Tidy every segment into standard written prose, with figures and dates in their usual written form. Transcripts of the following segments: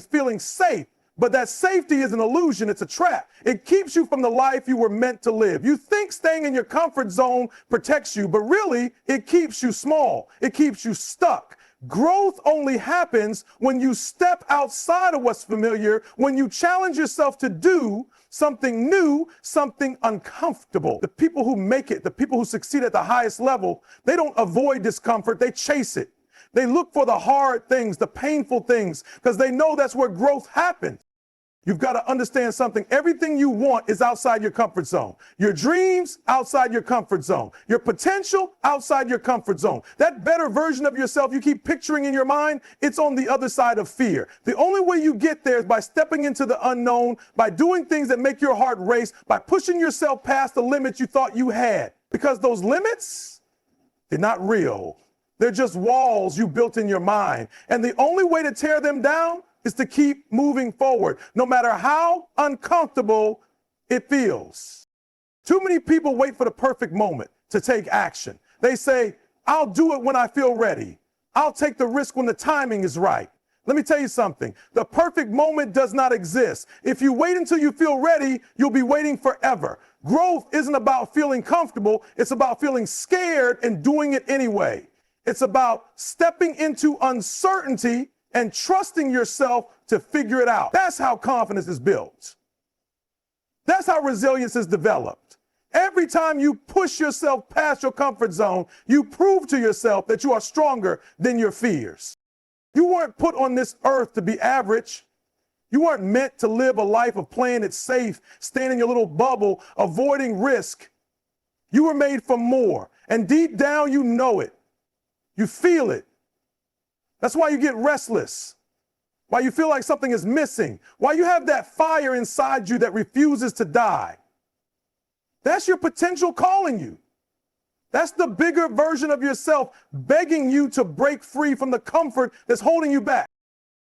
feeling safe. But that safety is an illusion. It's a trap. It keeps you from the life you were meant to live. You think staying in your comfort zone protects you, but really it keeps you small. It keeps you stuck. Growth only happens when you step outside of what's familiar, when you challenge yourself to do something new, something uncomfortable. The people who make it, the people who succeed at the highest level, they don't avoid discomfort, they chase it. They look for the hard things, the painful things, because they know that's where growth happens. You've got to understand something. Everything you want is outside your comfort zone. Your dreams, outside your comfort zone. Your potential, outside your comfort zone. That better version of yourself you keep picturing in your mind, it's on the other side of fear. The only way you get there is by stepping into the unknown, by doing things that make your heart race, by pushing yourself past the limits you thought you had. Because those limits, they're not real. They're just walls you built in your mind. And the only way to tear them down is to keep moving forward, no matter how uncomfortable it feels. Too many people wait for the perfect moment to take action. They say, I'll do it when I feel ready. I'll take the risk when the timing is right. Let me tell you something. The perfect moment does not exist. If you wait until you feel ready, you'll be waiting forever. Growth isn't about feeling comfortable. It's about feeling scared and doing it anyway. It's about stepping into uncertainty and trusting yourself to figure it out. That's how confidence is built. That's how resilience is developed. Every time you push yourself past your comfort zone, you prove to yourself that you are stronger than your fears. You weren't put on this earth to be average. You weren't meant to live a life of playing it safe, staying in your little bubble, avoiding risk. You were made for more, and deep down you know it. You feel it. That's why you get restless, why you feel like something is missing, why you have that fire inside you that refuses to die. That's your potential calling you. That's the bigger version of yourself begging you to break free from the comfort that's holding you back.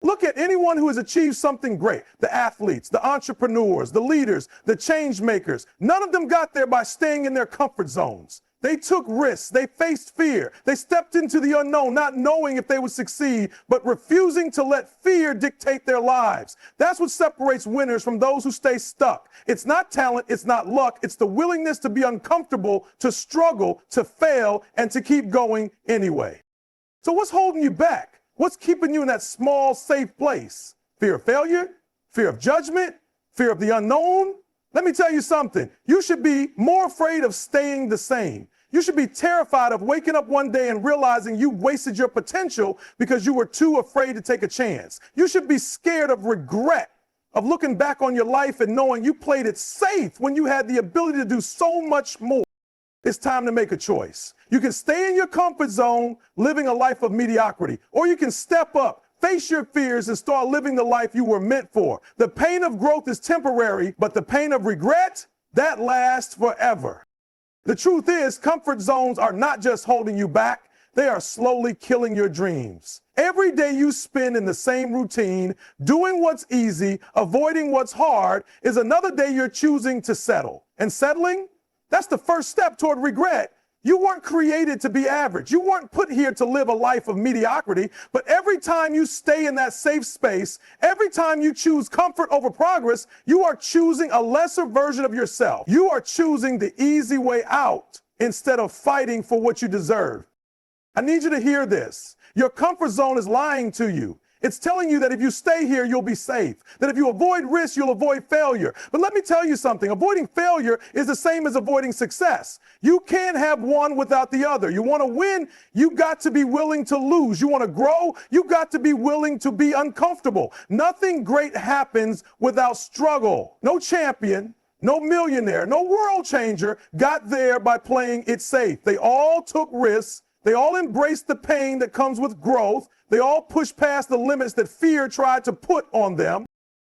Look at anyone who has achieved something great, the athletes, the entrepreneurs, the leaders, the change makers. None of them got there by staying in their comfort zones. They took risks, they faced fear, they stepped into the unknown, not knowing if they would succeed, but refusing to let fear dictate their lives. That's what separates winners from those who stay stuck. It's not talent, it's not luck, it's the willingness to be uncomfortable, to struggle, to fail, and to keep going anyway. So what's holding you back? What's keeping you in that small, safe place? Fear of failure? Fear of judgment? Fear of the unknown? Let me tell you something. You should be more afraid of staying the same. You should be terrified of waking up one day and realizing you wasted your potential because you were too afraid to take a chance. You should be scared of regret, of looking back on your life and knowing you played it safe when you had the ability to do so much more. It's time to make a choice. You can stay in your comfort zone, living a life of mediocrity, or you can step up, face your fears, and start living the life you were meant for. The pain of growth is temporary, but the pain of regret, that lasts forever. The truth is, comfort zones are not just holding you back, they are slowly killing your dreams. Every day you spend in the same routine, doing what's easy, avoiding what's hard, is another day you're choosing to settle. And settling, that's the first step toward regret. You weren't created to be average. You weren't put here to live a life of mediocrity. But every time you stay in that safe space, every time you choose comfort over progress, you are choosing a lesser version of yourself. You are choosing the easy way out instead of fighting for what you deserve. I need you to hear this. Your comfort zone is lying to you. It's telling you that if you stay here, you'll be safe. That if you avoid risk, you'll avoid failure. But let me tell you something. Avoiding failure is the same as avoiding success. You can't have one without the other. You want to win, you got to be willing to lose. You want to grow, you got to be willing to be uncomfortable. Nothing great happens without struggle. No champion, no millionaire, no world changer got there by playing it safe. They all took risks. They all embraced the pain that comes with growth. They all pushed past the limits that fear tried to put on them.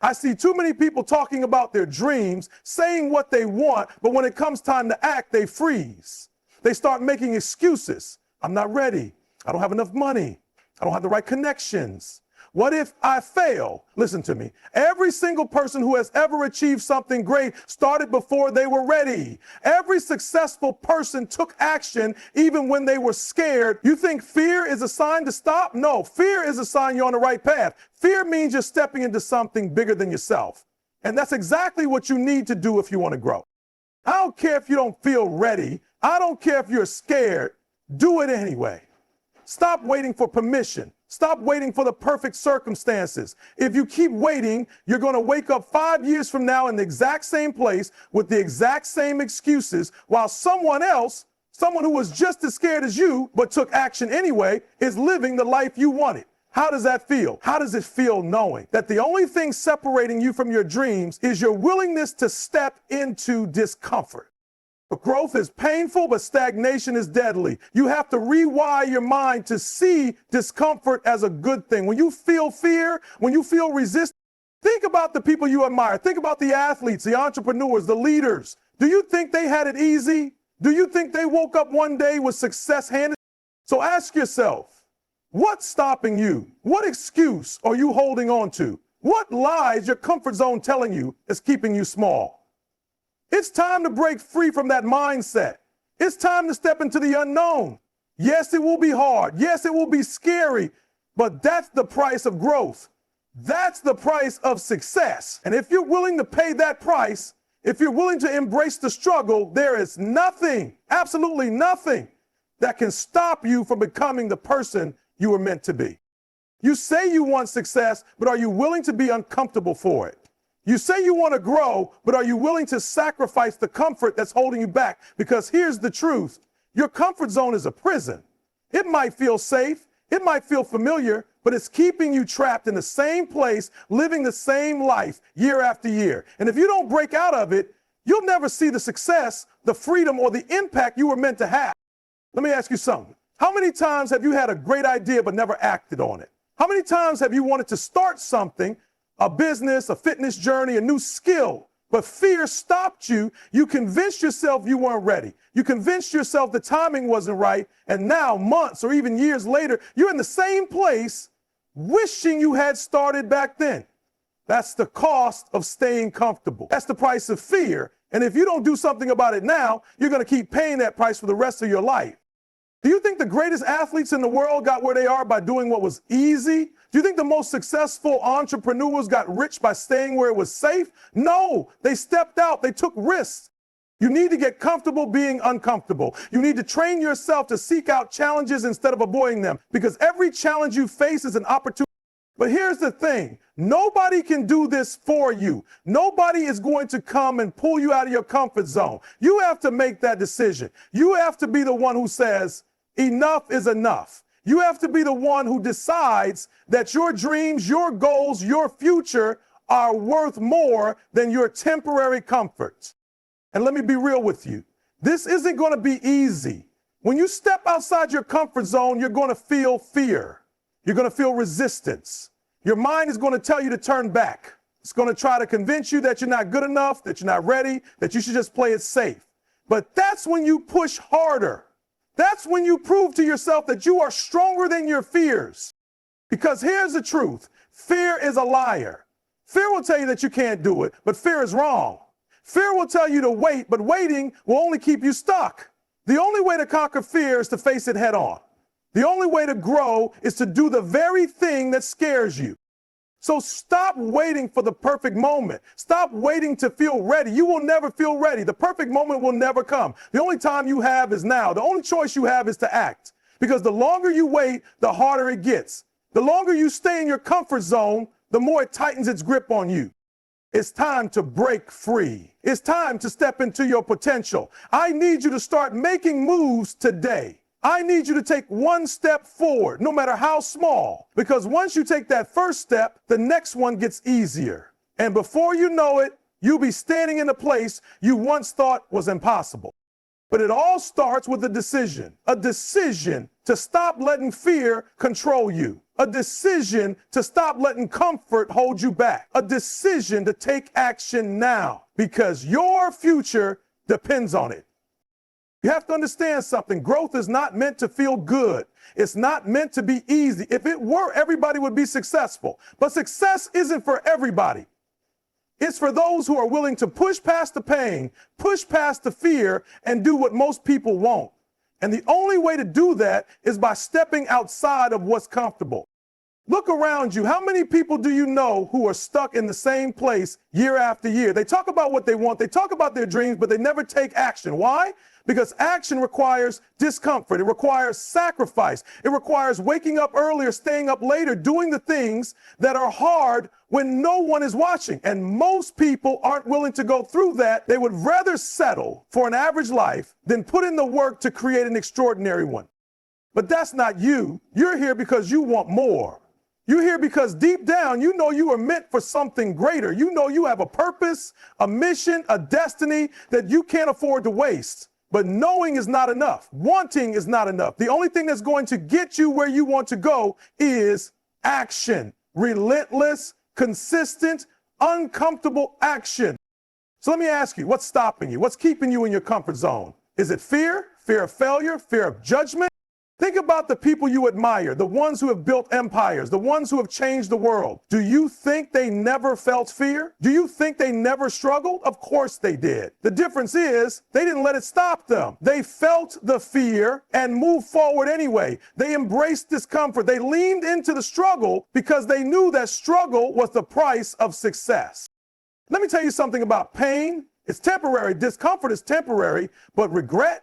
I see too many people talking about their dreams, saying what they want, but when it comes time to act, they freeze. They start making excuses. I'm not ready. I don't have enough money. I don't have the right connections. What if I fail? Listen to me. Every single person who has ever achieved something great started before they were ready. Every successful person took action even when they were scared. You think fear is a sign to stop? No, fear is a sign you're on the right path. Fear means you're stepping into something bigger than yourself. And that's exactly what you need to do if you want to grow. I don't care if you don't feel ready. I don't care if you're scared. Do it anyway. Stop waiting for permission. Stop waiting for the perfect circumstances. If you keep waiting, you're going to wake up 5 years from now in the exact same place with the exact same excuses, while someone else, someone who was just as scared as you but took action anyway, is living the life you wanted. How does that feel? How does it feel knowing that the only thing separating you from your dreams is your willingness to step into discomfort? Growth is painful, but stagnation is deadly. You have to rewire your mind to see discomfort as a good thing. When you feel fear, when you feel resistance, think about the people you admire. Think about the athletes, the entrepreneurs, the leaders. Do you think they had it easy? Do you think they woke up one day with success handed? So ask yourself, what's stopping you? What excuse are you holding on to? What lies your comfort zone telling you is keeping you small? It's time to break free from that mindset. It's time to step into the unknown. Yes, it will be hard. Yes, it will be scary, but that's the price of growth. That's the price of success. And if you're willing to pay that price, if you're willing to embrace the struggle, there is nothing, absolutely nothing, that can stop you from becoming the person you were meant to be. You say you want success, but are you willing to be uncomfortable for it? You say you want to grow, but are you willing to sacrifice the comfort that's holding you back? Because here's the truth. Your comfort zone is a prison. It might feel safe. It might feel familiar, but it's keeping you trapped in the same place, living the same life year after year. And if you don't break out of it, you'll never see the success, the freedom, or the impact you were meant to have. Let me ask you something. How many times have you had a great idea but never acted on it? How many times have you wanted to start something, a business, a fitness journey, a new skill, but fear stopped you? You convinced yourself you weren't ready. You convinced yourself the timing wasn't right. And now, months or even years later, you're in the same place wishing you had started back then. That's the cost of staying comfortable. That's the price of fear. And if you don't do something about it now, you're going to keep paying that price for the rest of your life. Do you think the greatest athletes in the world got where they are by doing what was easy? Do you think the most successful entrepreneurs got rich by staying where it was safe? No, they stepped out. They took risks. You need to get comfortable being uncomfortable. You need to train yourself to seek out challenges instead of avoiding them, because every challenge you face is an opportunity. But here's the thing. Nobody can do this for you. Nobody is going to come and pull you out of your comfort zone. You have to make that decision. You have to be the one who says, enough is enough. You have to be the one who decides that your dreams, your goals, your future are worth more than your temporary comforts. And let me be real with you. This isn't going to be easy. When you step outside your comfort zone, you're going to feel fear. You're going to feel resistance. Your mind is going to tell you to turn back. It's going to try to convince you that you're not good enough, that you're not ready, that you should just play it safe. But that's when you push harder. That's when you prove to yourself that you are stronger than your fears. Because here's the truth. Fear is a liar. Fear will tell you that you can't do it, but fear is wrong. Fear will tell you to wait, but waiting will only keep you stuck. The only way to conquer fear is to face it head on. The only way to grow is to do the very thing that scares you. So stop waiting for the perfect moment. Stop waiting to feel ready. You will never feel ready. The perfect moment will never come. The only time you have is now. The only choice you have is to act. Because the longer you wait, the harder it gets. The longer you stay in your comfort zone, the more it tightens its grip on you. It's time to break free. It's time to step into your potential. I need you to start making moves today. I need you to take one step forward, no matter how small, because once you take that first step, the next one gets easier. And before you know it, you'll be standing in a place you once thought was impossible. But it all starts with a decision to stop letting fear control you, a decision to stop letting comfort hold you back, a decision to take action now, because your future depends on it. You have to understand something. Growth is not meant to feel good. It's not meant to be easy. If it were, everybody would be successful. But success isn't for everybody. It's for those who are willing to push past the pain, push past the fear, and do what most people won't. And the only way to do that is by stepping outside of what's comfortable. Look around you. How many people do you know who are stuck in the same place year after year? They talk about what they want, they talk about their dreams, but they never take action. Why? Because action requires discomfort. It requires sacrifice. It requires waking up earlier, staying up later, doing the things that are hard when no one is watching. And most people aren't willing to go through that. They would rather settle for an average life than put in the work to create an extraordinary one. But that's not you. You're here because you want more. You're here because deep down, you know you were meant for something greater. You know you have a purpose, a mission, a destiny that you can't afford to waste. But knowing is not enough. Wanting is not enough. The only thing that's going to get you where you want to go is action. Relentless, consistent, uncomfortable action. So let me ask you, what's stopping you? What's keeping you in your comfort zone? Is it fear? Fear of failure? Fear of judgment? Think about the people you admire, the ones who have built empires, the ones who have changed the world. Do you think they never felt fear? Do you think they never struggled? Of course they did. The difference is they didn't let it stop them. They felt the fear and moved forward anyway. They embraced discomfort. They leaned into the struggle because they knew that struggle was the price of success. Let me tell you something about pain. It's temporary. Discomfort is temporary, but regret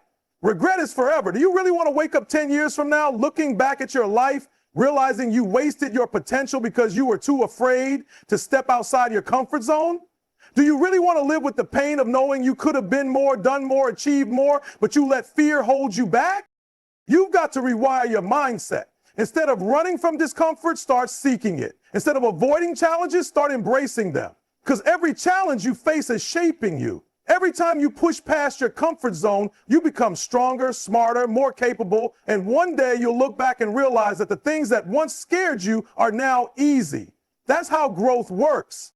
is forever. Do you really want to wake up 10 years from now looking back at your life, realizing you wasted your potential because you were too afraid to step outside your comfort zone? Do you really want to live with the pain of knowing you could have been more, done more, achieved more, but you let fear hold you back? You've got to rewire your mindset. Instead of running from discomfort, start seeking it. Instead of avoiding challenges, start embracing them. Because every challenge you face is shaping you. Every time you push past your comfort zone, you become stronger, smarter, more capable, and one day you'll look back and realize that the things that once scared you are now easy. That's how growth works.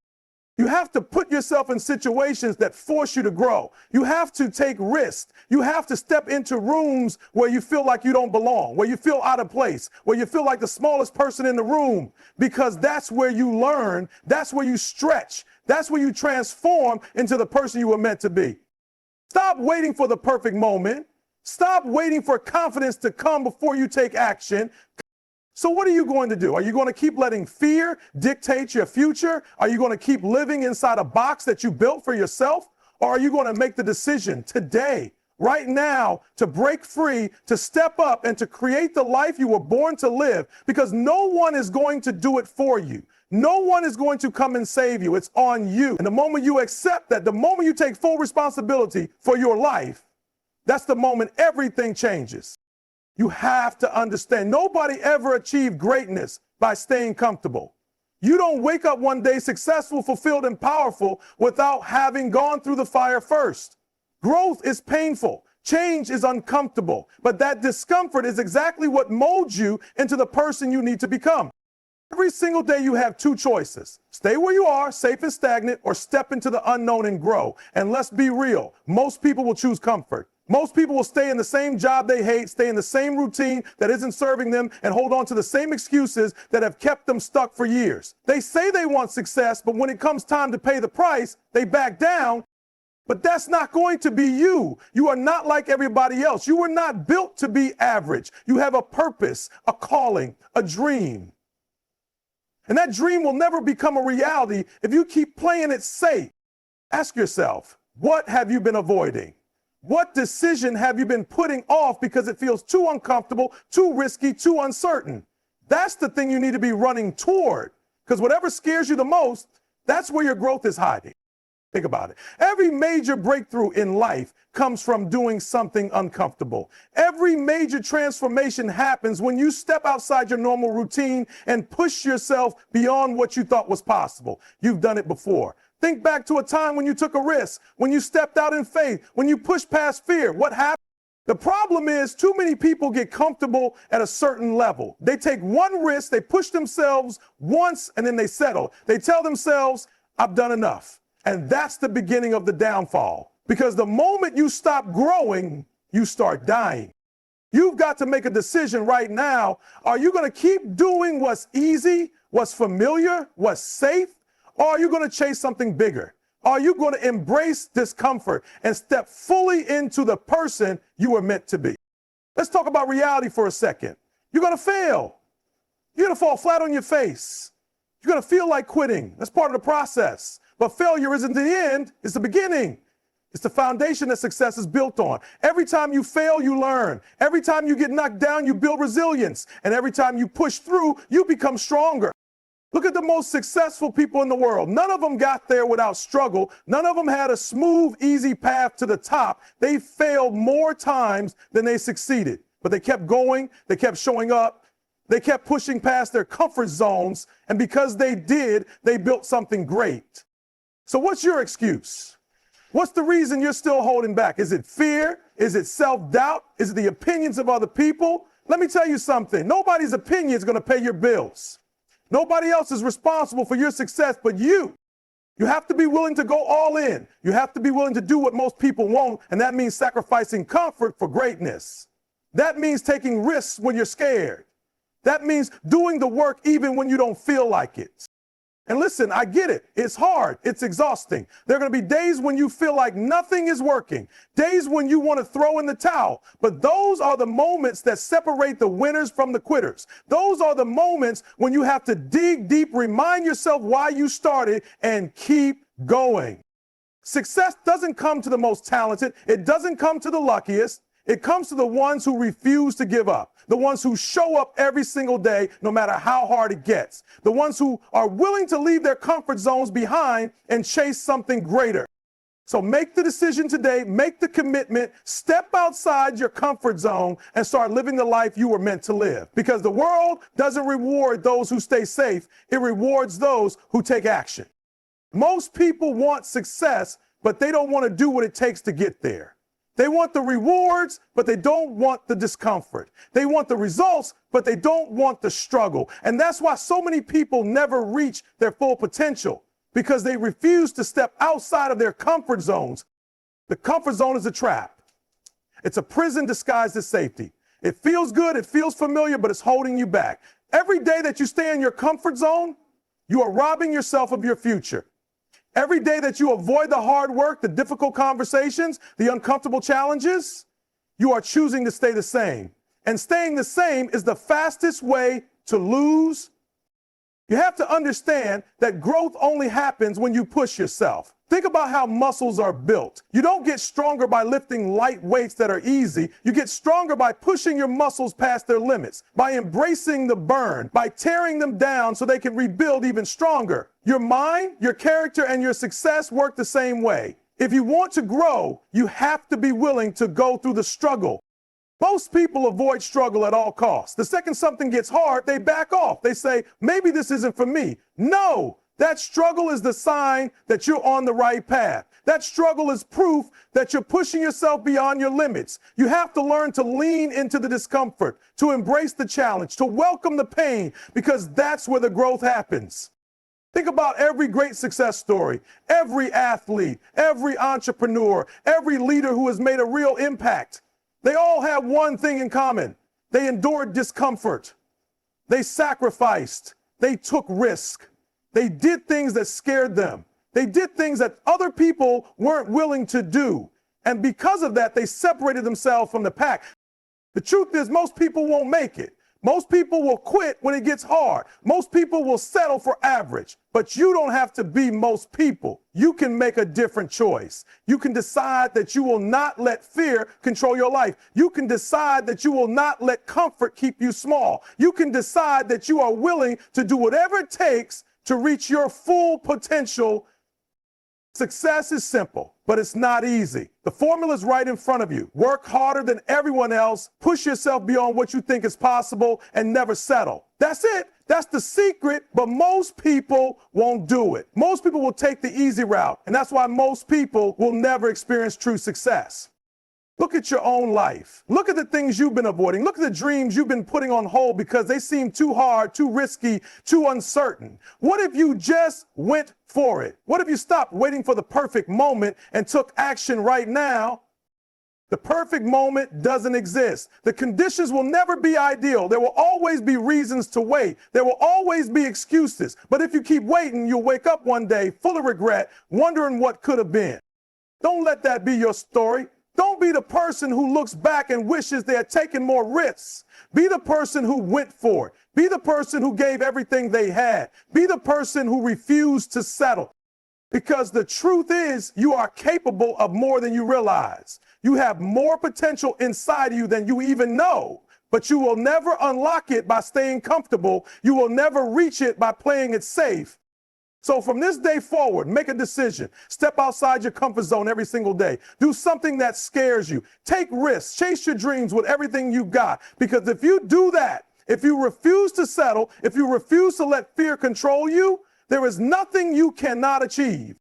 You have to put yourself in situations that force you to grow. You have to take risks. You have to step into rooms where you feel like you don't belong, where you feel out of place, where you feel like the smallest person in the room, because that's where you learn, that's where you stretch, that's where you transform into the person you were meant to be. Stop waiting for the perfect moment. Stop waiting for confidence to come before you take action. So what are you going to do? Are you going to keep letting fear dictate your future? Are you going to keep living inside a box that you built for yourself? Or are you going to make the decision today, right now, to break free, to step up, and to create the life you were born to live? Because no one is going to do it for you. No one is going to come and save you. It's on you. And the moment you accept that, the moment you take full responsibility for your life, that's the moment everything changes. You have to understand, nobody ever achieved greatness by staying comfortable. You don't wake up one day successful, fulfilled, and powerful without having gone through the fire first. Growth is painful. Change is uncomfortable. But that discomfort is exactly what molds you into the person you need to become. Every single day you have two choices. Stay where you are, safe and stagnant, or step into the unknown and grow. And let's be real, most people will choose comfort. Most people will stay in the same job they hate, stay in the same routine that isn't serving them, and hold on to the same excuses that have kept them stuck for years. They say they want success, but when it comes time to pay the price, they back down. But that's not going to be you. You are not like everybody else. You were not built to be average. You have a purpose, a calling, a dream. And that dream will never become a reality if you keep playing it safe. Ask yourself, what have you been avoiding? What decision have you been putting off because it feels too uncomfortable, too risky, too uncertain? That's the thing you need to be running toward, because whatever scares you the most, that's where your growth is hiding. Think about it. Every major breakthrough in life comes from doing something uncomfortable. Every major transformation happens when you step outside your normal routine and push yourself beyond what you thought was possible. You've done it before. Think back to a time when you took a risk, when you stepped out in faith, when you pushed past fear. What happened? The problem is too many people get comfortable at a certain level. They take one risk, they push themselves once, and then they settle. They tell themselves, I've done enough. And that's the beginning of the downfall. Because the moment you stop growing, you start dying. You've got to make a decision right now. Are you going to keep doing what's easy, what's familiar, what's safe? Or are you going to chase something bigger? Are you going to embrace discomfort and step fully into the person you were meant to be? Let's talk about reality for a second. You're going to fail. You're going to fall flat on your face. You're going to feel like quitting. That's part of the process. But failure isn't the end, it's the beginning. It's the foundation that success is built on. Every time you fail, you learn. Every time you get knocked down, you build resilience. And every time you push through, you become stronger. Look at the most successful people in the world. None of them got there without struggle. None of them had a smooth, easy path to the top. They failed more times than they succeeded. But they kept going. They kept showing up. They kept pushing past their comfort zones. And because they did, they built something great. So what's your excuse? What's the reason you're still holding back? Is it fear? Is it self-doubt? Is it the opinions of other people? Let me tell you something. Nobody's opinion is going to pay your bills. Nobody else is responsible for your success but you. You have to be willing to go all in. You have to be willing to do what most people won't, and that means sacrificing comfort for greatness. That means taking risks when you're scared. That means doing the work even when you don't feel like it. And listen, I get it. It's hard. It's exhausting. There are going to be days when you feel like nothing is working, days when you want to throw in the towel. But those are the moments that separate the winners from the quitters. Those are the moments when you have to dig deep, remind yourself why you started, and keep going. Success doesn't come to the most talented. It doesn't come to the luckiest. It comes to the ones who refuse to give up, the ones who show up every single day, no matter how hard it gets, the ones who are willing to leave their comfort zones behind and chase something greater. So make the decision today, make the commitment, step outside your comfort zone and start living the life you were meant to live. Because the world doesn't reward those who stay safe. It rewards those who take action. Most people want success, but they don't want to do what it takes to get there. They want the rewards, but they don't want the discomfort. They want the results, but they don't want the struggle. And that's why so many people never reach their full potential, because they refuse to step outside of their comfort zones. The comfort zone is a trap. It's a prison disguised as safety. It feels good, it feels familiar, but it's holding you back. Every day that you stay in your comfort zone, you are robbing yourself of your future. Every day that you avoid the hard work, the difficult conversations, the uncomfortable challenges, you are choosing to stay the same. And staying the same is the fastest way to lose. You have to understand that growth only happens when you push yourself. Think about how muscles are built. You don't get stronger by lifting light weights that are easy. You get stronger by pushing your muscles past their limits, by embracing the burn, by tearing them down so they can rebuild even stronger. Your mind, your character, and your success work the same way. If you want to grow, you have to be willing to go through the struggle. Most people avoid struggle at all costs. The second something gets hard, they back off. They say, maybe this isn't for me. No, that struggle is the sign that you're on the right path. That struggle is proof that you're pushing yourself beyond your limits. You have to learn to lean into the discomfort, to embrace the challenge, to welcome the pain, because that's where the growth happens. Think about every great success story, every athlete, every entrepreneur, every leader who has made a real impact. They all have one thing in common. They endured discomfort. They sacrificed. They took risk. They did things that scared them. They did things that other people weren't willing to do. And because of that, they separated themselves from the pack. The truth is, most people won't make it. Most people will quit when it gets hard. Most people will settle for average. But you don't have to be most people. You can make a different choice. You can decide that you will not let fear control your life. You can decide that you will not let comfort keep you small. You can decide that you are willing to do whatever it takes to reach your full potential. Success is simple, but it's not easy. The formula is right in front of you. Work harder than everyone else, push yourself beyond what you think is possible, and never settle. That's it. That's the secret, but most people won't do it. Most people will take the easy route, and that's why most people will never experience true success. Look at your own life. Look at the things you've been avoiding. Look at the dreams you've been putting on hold because they seem too hard, too risky, too uncertain. What if you just went for it? What if you stopped waiting for the perfect moment and took action right now? The perfect moment doesn't exist. The conditions will never be ideal. There will always be reasons to wait. There will always be excuses. But if you keep waiting, you'll wake up one day full of regret, wondering what could have been. Don't let that be your story. Don't be the person who looks back and wishes they had taken more risks. Be the person who went for it. Be the person who gave everything they had. Be the person who refused to settle. Because the truth is, you are capable of more than you realize. You have more potential inside of you than you even know, but you will never unlock it by staying comfortable. You will never reach it by playing it safe. So from this day forward, make a decision. Step outside your comfort zone every single day. Do something that scares you. Take risks. Chase your dreams with everything you got. Because if you do that, if you refuse to settle, if you refuse to let fear control you, there is nothing you cannot achieve.